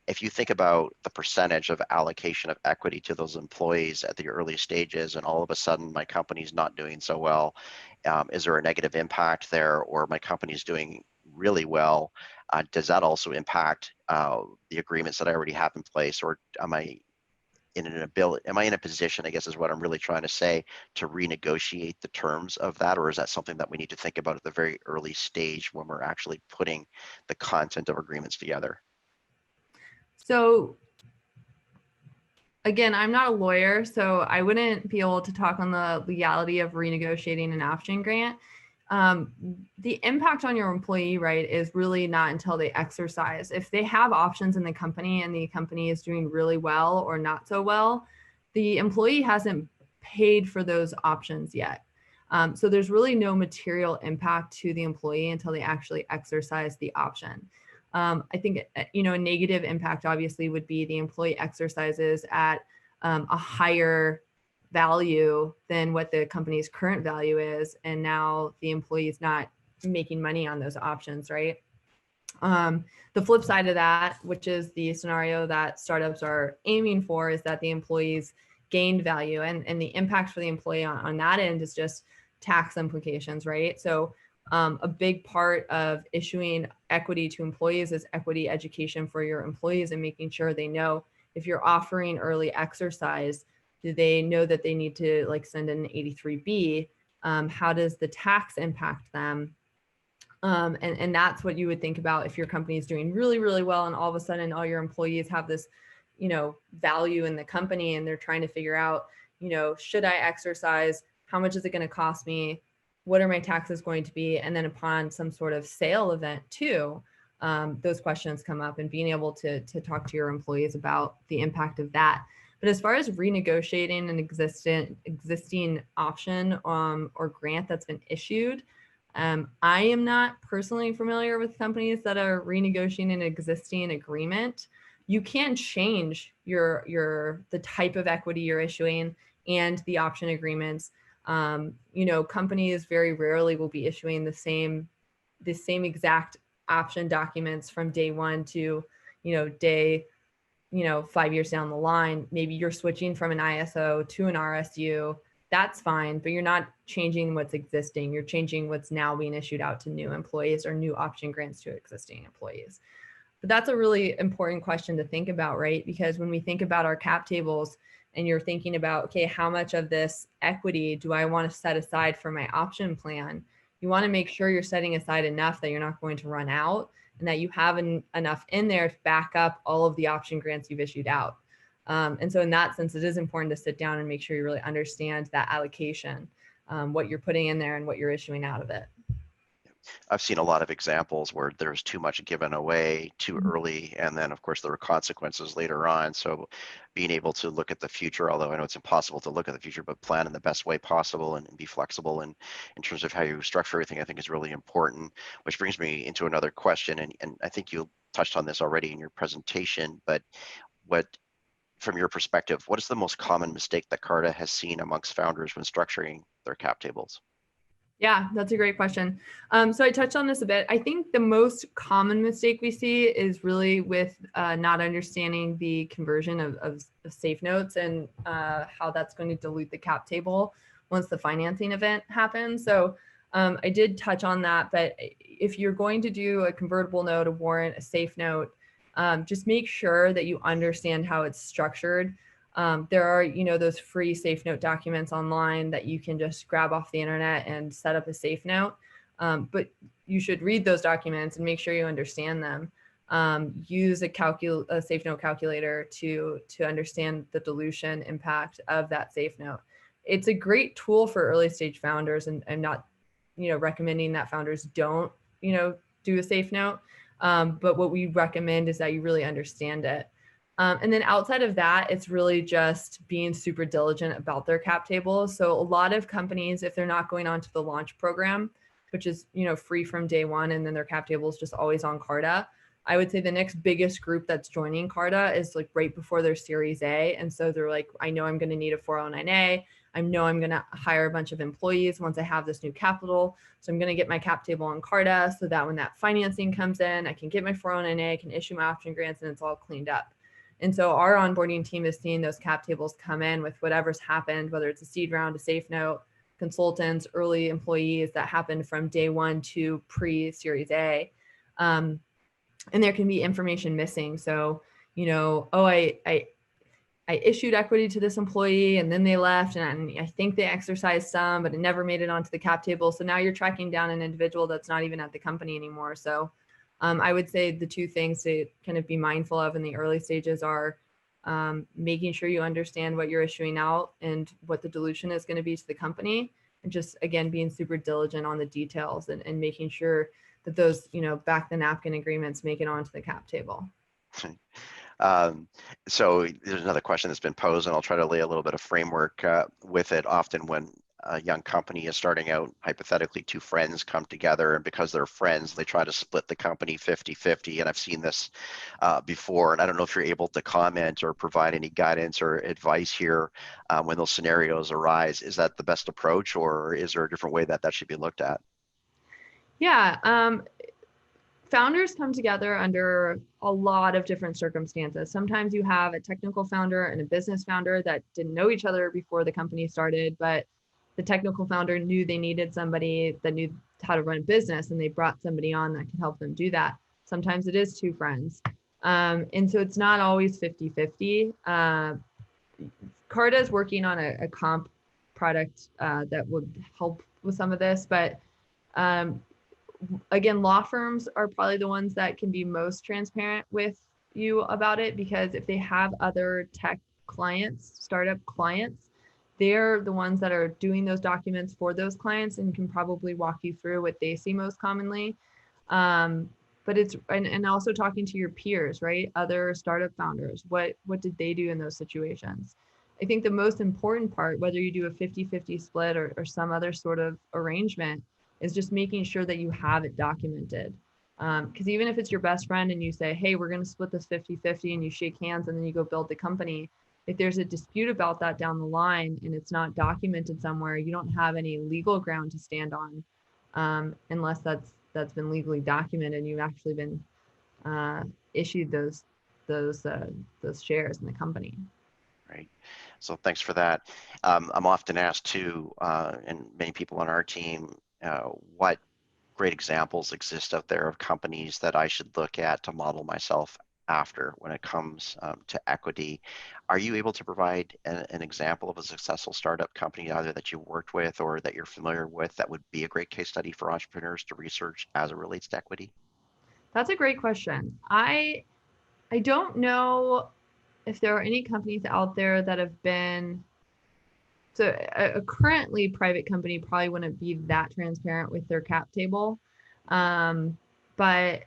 If you think about the percentage of allocation of equity to those employees at the early stages, and all of a sudden my company's not doing so well, is there a negative impact there, or my company's doing really well? Does that also impact the agreements that I already have in place, or am I in a position, I guess is what I'm really trying to say, to renegotiate the terms of that? Or is that something that we need to think about at the very early stage when we're actually putting the content of agreements together? So again, I'm not a lawyer, so I wouldn't be able to talk on the legality of renegotiating an option grant. The impact on your employee, right, is really not until they exercise. If they have options in the company and the company is doing really well or not so well, the employee hasn't paid for those options yet. So there's really no material impact to the employee until they actually exercise the option. I think, a negative impact obviously would be the employee exercises at a higher value than what the company's current value is, and now the employee is not making money on those options, right? The flip side of that, which is the scenario that startups are aiming for, is that the employees gained value, and the impact for the employee on that end is just tax implications, right? So a big part of issuing equity to employees is equity education for your employees and making sure they know if you're offering early exercise, do they know that they need to send in an 83B? How does the tax impact them? And that's what you would think about if your company is doing really, really well, and all of a sudden all your employees have this, value in the company, and they're trying to figure out, should I exercise? How much is it going to cost me? What are my taxes going to be? And then upon some sort of sale event too, those questions come up, and being able to talk to your employees about the impact of that. But as far as renegotiating an existing option or grant that's been issued, I am not personally familiar with companies that are renegotiating an existing agreement. You can change the type of equity you're issuing and the option agreements. Companies very rarely will be issuing the same exact option documents from day one to, day 5 years down the line. Maybe you're switching from an ISO to an RSU. That's fine, but you're not changing what's existing. You're changing what's now being issued out to new employees or new option grants to existing employees. But that's a really important question to think about, right? Because when we think about our cap tables and you're thinking about, okay, how much of this equity do I want to set aside for my option plan? You want to make sure you're setting aside enough that you're not going to run out, and that you have enough in there to back up all of the option grants you've issued out. And so in that sense, it is important to sit down and make sure you really understand that allocation, what you're putting in there and what you're issuing out of it. I've seen a lot of examples where there's too much given away too early, and then of course there were consequences later on. So being able to look at the future, although I know it's impossible to look at the future, but plan in the best way possible and be flexible in terms of how you structure everything, I think is really important. Which brings me into another question, and I think you touched on this already in your presentation, but what, from your perspective, what is the most common mistake that Carta has seen amongst founders when structuring their cap tables? Yeah, that's a great question. So I touched on this a bit. I think the most common mistake we see is really with not understanding the conversion of safe notes and how that's going to dilute the cap table once the financing event happens. So I did touch on that, but if you're going to do a convertible note, a warrant, a safe note, just make sure that you understand how it's structured. There are, those free safe note documents online that you can just grab off the internet and set up a safe note. But you should read those documents and make sure you understand them. Use a safe note calculator to understand the dilution impact of that safe note. It's a great tool for early stage founders, and I'm not, recommending that founders don't, do a safe note. But what we recommend is that you really understand it. And then outside of that, it's really just being super diligent about their cap tables. So a lot of companies, if they're not going on to the launch program, which is, free from day one, and then their cap table is just always on Carta, I would say the next biggest group that's joining Carta is like right before their Series A. And so they're like, I know I'm going to need a 409A. I know I'm going to hire a bunch of employees once I have this new capital. So I'm going to get my cap table on Carta so that when that financing comes in, I can get my 409A, I can issue my option grants, and it's all cleaned up. And so our onboarding team is seeing those cap tables come in with whatever's happened, whether it's a seed round, a safe note, consultants, early employees that happened from day one to pre-Series A. And there can be information missing. So, I issued equity to this employee and then they left, and I think they exercised some, but it never made it onto the cap table. So now you're tracking down an individual that's not even at the company anymore. So I would say the two things to kind of be mindful of in the early stages are making sure you understand what you're issuing out and what the dilution is going to be to the company. And just, again, being super diligent on the details and making sure that those, back the napkin agreements make it onto the cap table. So there's another question that's been posed, and I'll try to lay a little bit of framework with it. Often when a young company is starting out, hypothetically, two friends come together, and because they're friends, they try to split the company 50-50. And I've seen this before, and I don't know if you're able to comment or provide any guidance or advice here when those scenarios arise. Is that the best approach, or is there a different way that should be looked at? Yeah. Founders come together under a lot of different circumstances. Sometimes you have a technical founder and a business founder that didn't know each other before the company started, but the technical founder knew they needed somebody that knew how to run a business, and they brought somebody on that can help them do that. Sometimes it is two friends. And so it's not always 50-50. Carta is working on a comp product that would help with some of this, but again, law firms are probably the ones that can be most transparent with you about it, because if they have other tech clients, startup clients, they're the ones that are doing those documents for those clients and can probably walk you through what they see most commonly. But it's, and also talking to your peers, right? Other startup founders, what did they do in those situations? I think the most important part, whether you do a 50-50 split or some other sort of arrangement, is just making sure that you have it documented. Because even if it's your best friend and you say, hey, we're going to split this 50-50, and you shake hands and then you go build the company, if there's a dispute about that down the line and it's not documented somewhere, you don't have any legal ground to stand on unless that's been legally documented and you've actually been issued those shares in the company. Right. So thanks for that. I'm often asked too, and many people on our team, what great examples exist out there of companies that I should look at to model myself after when it comes to equity. Are you able to provide an example of a successful startup company either that you worked with or that you're familiar with that would be a great case study for entrepreneurs to research as it relates to equity? That's a great question. I don't know if there are any companies out there that have been, so a currently private company probably wouldn't be that transparent with their cap table. But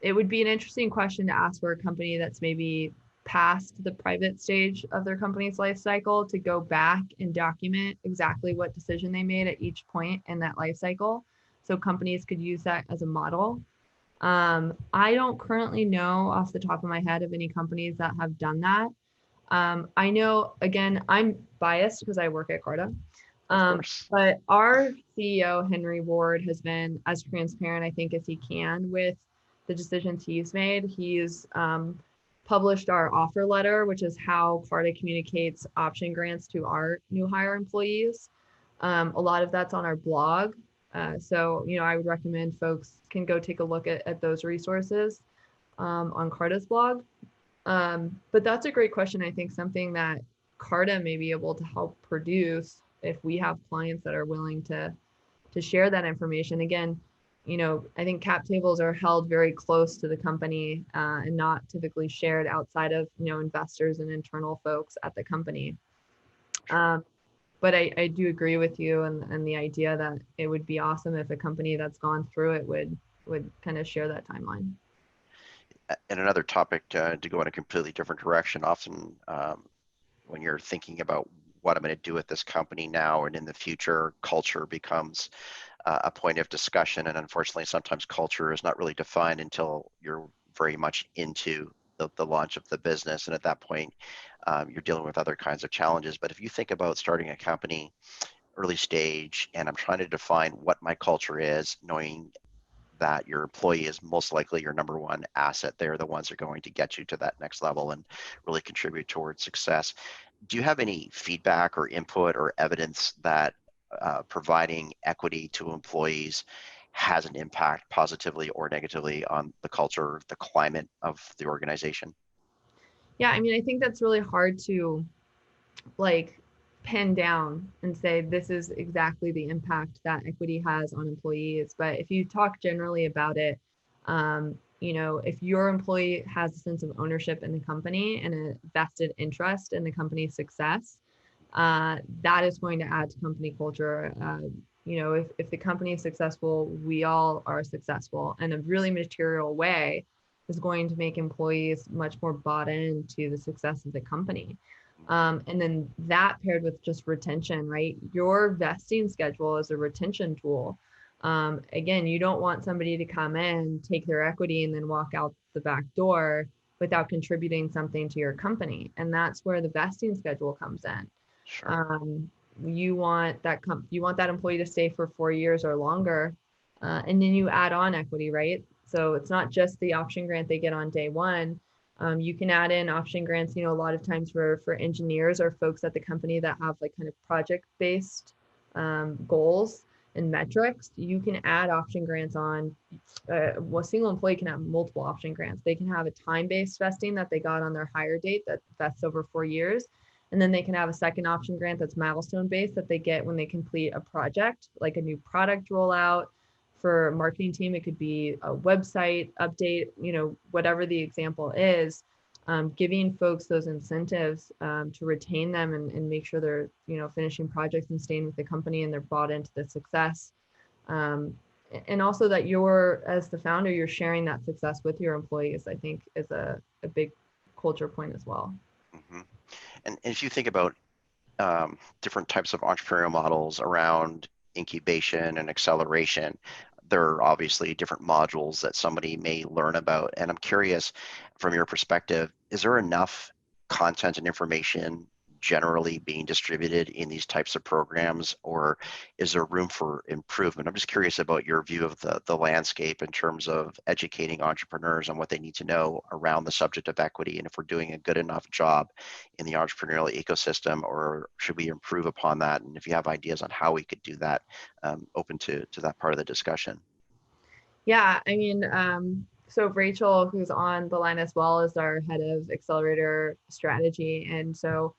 it would be an interesting question to ask for a company that's maybe past the private stage of their company's life cycle to go back and document exactly what decision they made at each point in that life cycle. So companies could use that as a model. I don't currently know off the top of my head of any companies that have done that. I know, again, I'm biased because I work at Carta. Of course. But our CEO, Henry Ward, has been as transparent, I think, as he can with the decisions he's made. He's published our offer letter, which is how Carta communicates option grants to our new hire employees. A lot of that's on our blog. So, I would recommend folks can go take a look at those resources on Carta's blog. But that's a great question. I think something that Carta may be able to help produce if we have clients that are willing to share that information. Again, I think cap tables are held very close to the company and not typically shared outside of, investors and internal folks at the company. But I do agree with you and the idea that it would be awesome if a company that's gone through it would kind of share that timeline. And another topic to go in a completely different direction, often when you're thinking about what I'm going to do with this company now and in the future, culture becomes a point of discussion. And unfortunately, sometimes culture is not really defined until you're very much into the launch of the business. And at that point, you're dealing with other kinds of challenges. But if you think about starting a company early stage, and I'm trying to define what my culture is, knowing that your employee is most likely your number one asset. They're the ones that are going to get you to that next level and really contribute towards success. Do you have any feedback or input or evidence that providing equity to employees has an impact positively or negatively on the culture, the climate of the organization? Yeah, I think that's really hard to pin down and say this is exactly the impact that equity has on employees. But if you talk generally about it, if your employee has a sense of ownership in the company and a vested interest in the company's success, that is going to add to company culture. If the company is successful, we all are successful, and a really material way is going to make employees much more bought into the success of the company. And then that paired with just retention, right? Your vesting schedule is a retention tool. Again, you don't want somebody to come in, take their equity, and then walk out the back door without contributing something to your company. And that's where the vesting schedule comes in. Sure. You want that employee to stay for 4 years or longer, and then you add on equity, right? So it's not just the option grant they get on day one. You can add in option grants, a lot of times for engineers or folks at the company that have kind of project-based goals and metrics. You can add option grants on. A single employee can have multiple option grants. They can have a time-based vesting that they got on their hire date that vests over 4 years. And then they can have a second option grant that's milestone-based that they get when they complete a project, like a new product rollout. For a marketing team, it could be a website update, whatever the example is, giving folks those incentives to retain them and make sure they're, finishing projects and staying with the company and they're bought into the success. And also that as the founder, you're sharing that success with your employees, I think is a big culture point as well. Mm-hmm. And if you think about different types of entrepreneurial models around incubation and acceleration, there are obviously different modules that somebody may learn about. And I'm curious, from your perspective, is there enough content and information generally being distributed in these types of programs, or is there room for improvement? I'm just curious about your view of the landscape in terms of educating entrepreneurs on what they need to know around the subject of equity, and if we're doing a good enough job in the entrepreneurial ecosystem, or should we improve upon that? And if you have ideas on how we could do that, open to that part of the discussion. Yeah, so Rachel, who's on the line as well, is our head of Accelerator Strategy. And so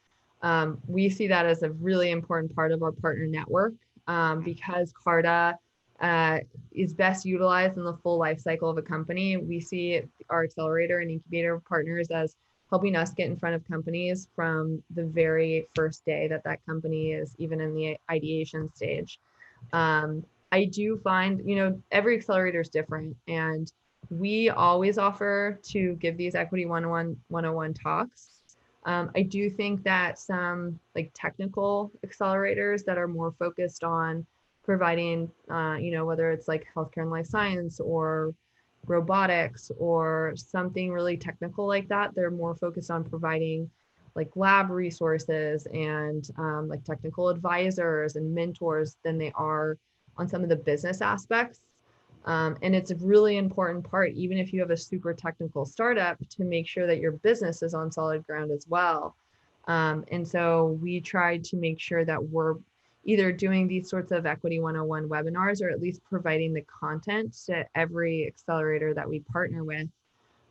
we see that as a really important part of our partner network because Carta is best utilized in the full life cycle of a company. We see our accelerator and incubator partners as helping us get in front of companies from the very first day that that company is even in the ideation stage. I do find, every accelerator is different, and we always offer to give these equity 101 talks. I do think that some like technical accelerators that are more focused on providing, whether it's like healthcare and life science or robotics or something really technical like that, they're more focused on providing like lab resources and like technical advisors and mentors than they are on some of the business aspects. And it's a really important part, even if you have a super technical startup, to make sure that your business is on solid ground as well. And so we tried to make sure that we're either doing these sorts of Equity 101 webinars or at least providing the content to every accelerator that we partner with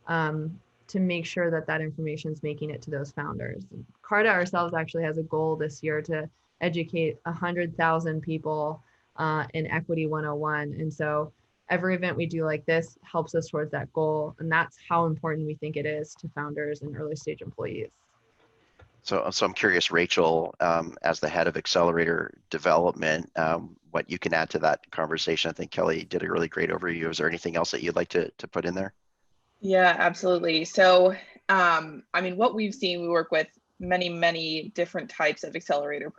to make sure that that information is making it to those founders. Carta ourselves actually has a goal this year to educate 100,000 people in Equity 101. And so every event we do like this helps us towards that goal. And that's how important we think it is to founders and early stage employees. So I'm curious, Rachel, as the head of Accelerator Development, what you can add to that conversation. I think Kelley did a really great overview. Is there anything else that you'd like to put in there? Yeah, absolutely. So, what we've seen, we work with many different types of accelerator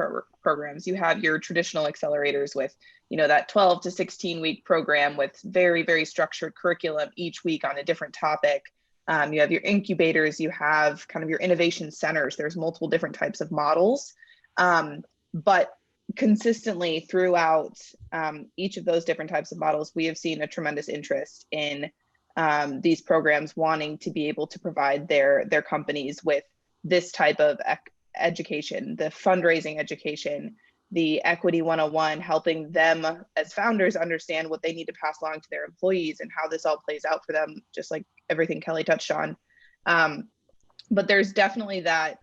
programs. You have your traditional accelerators with, that 12 to 16 week program with very structured curriculum each week on a different topic. You have your incubators, you have kind of your innovation centers. There's multiple different types of models, but consistently throughout each of those different types of models, we have seen a tremendous interest in these programs wanting to be able to provide their companies with this type of education, the fundraising education, the Equity 101, helping them as founders understand what they need to pass along to their employees and how this all plays out for them, just like everything Kelley touched on. But there's definitely that,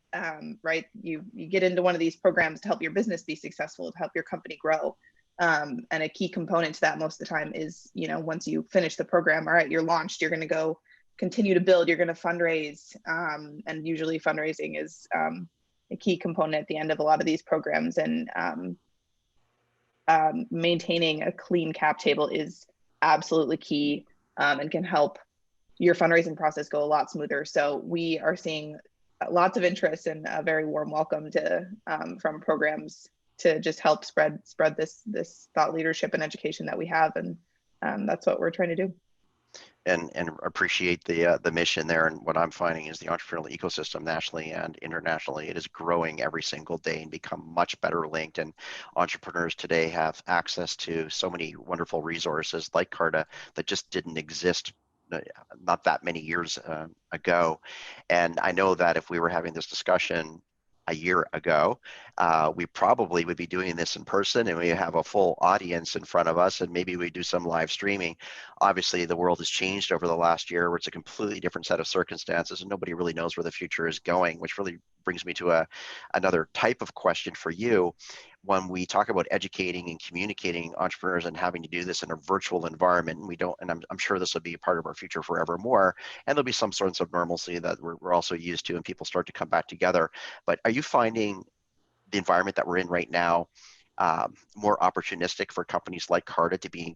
right? You get into one of these programs to help your business be successful, to help your company grow. And a key component to that most of the time is, once you finish the program, all right, you're launched, you're going to go continue to build, you're going to fundraise. And usually fundraising is a key component at the end of a lot of these programs. And maintaining a clean cap table is absolutely key and can help your fundraising process go a lot smoother. So we are seeing lots of interest and a very warm welcome to from programs to just help spread this thought leadership and education that we have, and that's what we're trying to do. And appreciate the mission there. And what I'm finding is the entrepreneurial ecosystem nationally and internationally, it is growing every single day and become much better linked. And entrepreneurs today have access to so many wonderful resources like Carta that just didn't exist not that many years ago. And I know that if we were having this discussion a year ago, we probably would be doing this in person and we have a full audience in front of us and maybe we do some live streaming. Obviously, the world has changed over the last year where it's a completely different set of circumstances and nobody really knows where the future is going, which really brings me to another type of question for you. When we talk about educating and communicating entrepreneurs and having to do this in a virtual environment, and I'm sure this will be a part of our future forevermore, and there'll be some sorts of normalcy that we're also used to and people start to come back together. But are you finding the environment that we're in right now more opportunistic for companies like Carta to be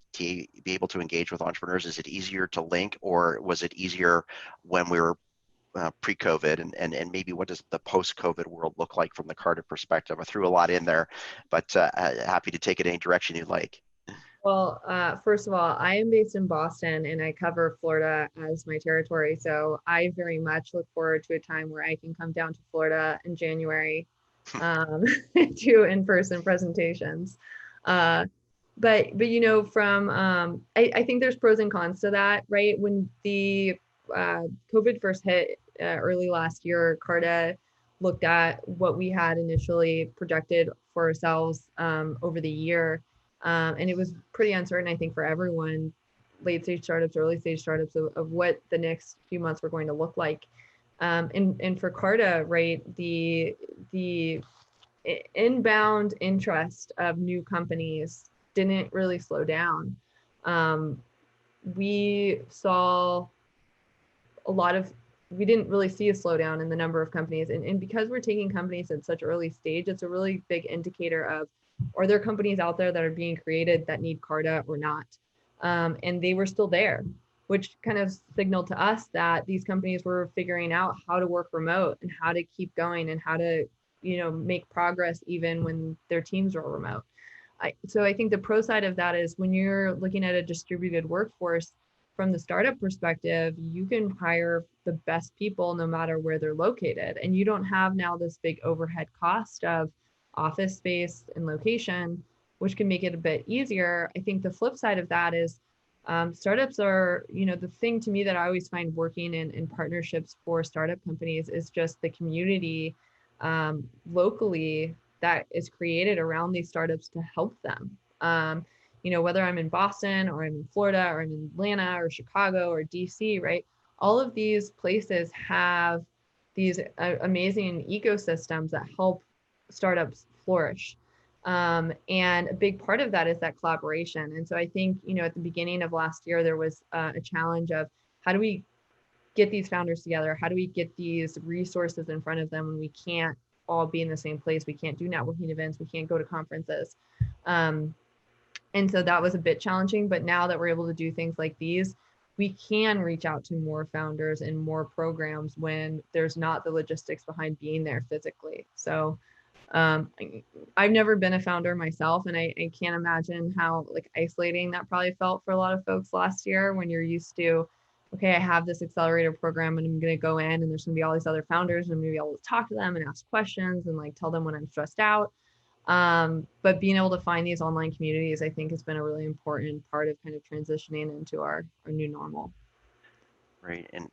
able to engage with entrepreneurs? Is it easier to link, or was it easier when we were pre-COVID, and maybe what does the post-COVID world look like from the Carta perspective? I threw a lot in there, but happy to take it any direction you'd like. Well, first of all, I am based in Boston and I cover Florida as my territory. So I very much look forward to a time where I can come down to Florida in January do in-person presentations. But from I think there's pros and cons to that, right? When the COVID first hit early last year, Carta looked at what we had initially projected for ourselves over the year. And it was pretty uncertain, I think, for everyone, late stage startups, early stage startups, of what the next few months were going to look like. And for Carta, right, the inbound interest of new companies didn't really slow down. We saw we didn't really see a slowdown in the number of companies. And because we're taking companies at such early stage, it's a really big indicator of, are there companies out there that are being created that need Carta or not? And they were still there, which kind of signaled to us that these companies were figuring out how to work remote and how to keep going and how to, make progress even when their teams are remote. So I think the pro side of that is when you're looking at a distributed workforce from the startup perspective, you can hire the best people no matter where they're located. And you don't have now this big overhead cost of office space and location, which can make it a bit easier. I think the flip side of that is startups are, the thing to me that I always find working in partnerships for startup companies is just the community locally that is created around these startups to help them. Whether I'm in Boston or I'm in Florida or I'm in Atlanta or Chicago or DC, right? All of these places have these amazing ecosystems that help startups flourish. And a big part of that is that collaboration. And so I think, at the beginning of last year, there was a challenge of how do we get these founders together? How do we get these resources in front of them when we can't all be in the same place? We can't do networking events. We can't go to conferences. And so that was a bit challenging, but now that we're able to do things like these, we can reach out to more founders and more programs when there's not the logistics behind being there physically. So I've never been a founder myself, and I can't imagine how isolating that probably felt for a lot of folks last year when you're used to, okay, I have this accelerator program and I'm going to go in and there's going to be all these other founders and I'm going to be able to talk to them and ask questions and tell them when I'm stressed out. But being able to find these online communities, I think, has been a really important part of kind of transitioning into our new normal. Right, and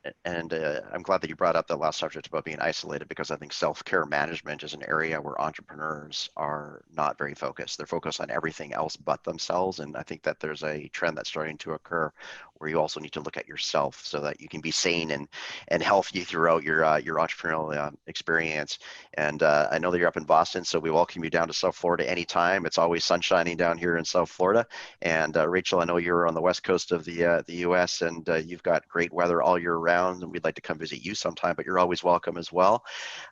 I'm glad that you brought up that last subject about being isolated, because I think self-care management is an area where entrepreneurs are not very focused. They're focused on everything else but themselves, and I think that there's a trend that's starting to occur where you also need to look at yourself so that you can be sane and healthy throughout your entrepreneurial experience. And I know that you're up in Boston, so we welcome you down to South Florida anytime. It's always sunshining down here in South Florida. And Rachel, I know you're on the west coast of the U.S. and you've got great weather all year round, and we'd like to come visit you sometime, but you're always welcome as well.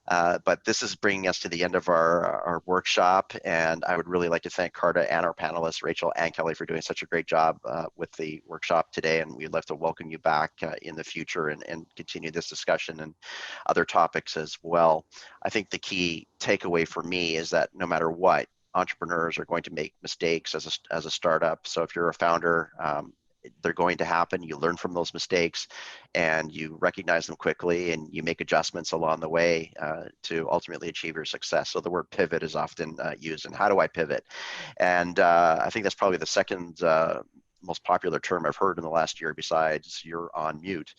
But this is bringing us to the end of our workshop, and I would really like to thank Carta and our panelists, Rachel and Kelley, for doing such a great job with the workshop today, and we'd love to welcome you back in the future and continue this discussion and other topics as well. I think the key takeaway for me is that no matter what, entrepreneurs are going to make mistakes as a startup. So if you're a founder, they're going to happen. You learn from those mistakes and you recognize them quickly and you make adjustments along the way to ultimately achieve your success. So the word pivot is often used, and how do I pivot? And I think that's probably the second most popular term I've heard in the last year, besides you're on mute.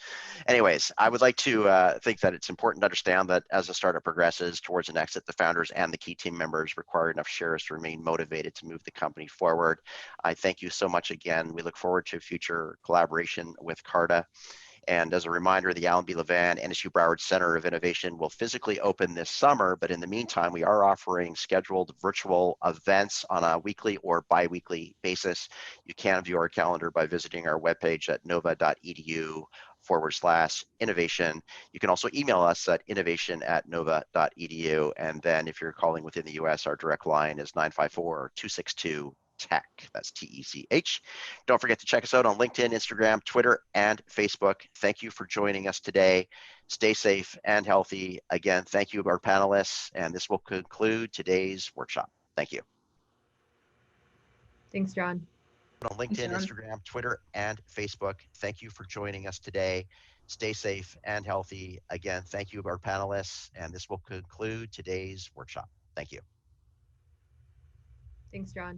Anyways, I would like to think that it's important to understand that as a startup progresses towards an exit, the founders and the key team members require enough shares to remain motivated to move the company forward. I thank you so much again. We look forward to future collaboration with Carta. And as a reminder, the Alan B. Levan NSU Broward Center of Innovation will physically open this summer, but in the meantime, we are offering scheduled virtual events on a weekly or bi-weekly basis. You can view our calendar by visiting our webpage at nova.edu/innovation. You can also email us at innovation@nova.edu. And then if you're calling within the US, our direct line is 954-262 Tech. That's TECH. Don't forget to check us out on LinkedIn, Instagram, Twitter, and Facebook. Thank you for joining us today. Stay safe and healthy. Again, thank you to our panelists, and this will conclude today's workshop. Thank you. Thanks, John. On LinkedIn, Instagram, Twitter, and Facebook. Thank you for joining us today. Stay safe and healthy. Again, thank you to our panelists, and this will conclude today's workshop. Thank you. Thanks, John.